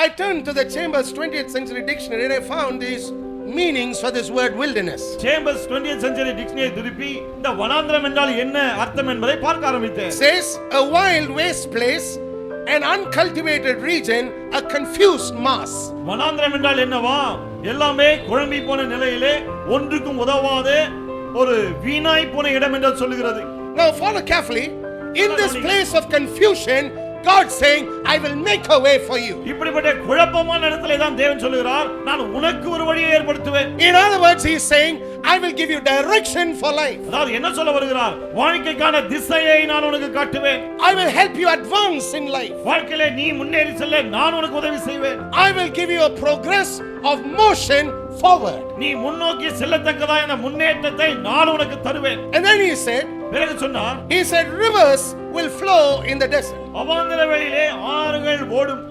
I turned to the Chambers 20th Century Dictionary and I found these meanings for this word wilderness. Chambers 20th Century Dictionary திருப்பி இந்த வனாந்திரம் என்றால் என்ன அர்த்தம் என்பதை பார்க்க ஆரம்பித்தேன். Says a wild waste place, an uncultivated region, a confused mass. வனாந்திரம் என்றால் என்னவா? எல்லாமே குழம்பி போன நிலையிலே ஒன்றுக்கும் உதவாத ஒரு வீணாய் போன இடம் என்று சொல்லுகிறது. Now follow carefully. In this place of confusion, God saying, I will make a way for you. இப்படிப்பட்ட குழப்பமான இடத்திலே தான் தேவன் சொல்கிறார், நான் உனக்கு ஒரு வழியை ஏற்படுத்துவேன். In other words, he is saying, I will give you direction for life. அதாவது என்ன சொல்ல வருகிறார்? வாழ்க்கைக்கான திசையை நான் உனக்கு காட்டுவேன். I will help you advance in life. வாழ்க்கையிலே நீ முன்னேறி செல்ல நான் உனக்கு உதவி செய்வேன். I will give you a progress of motion forward. நீ முன்னோக்கி செல்லத்தக்கதான முன்னேற்றத்தை நான் உனக்கு தருவேன். And then he said, பிறகு சொன்னார், he said rivers will flow in the desert. அவாந்தர வெளியிலே ஆறுகள் ஓடும்.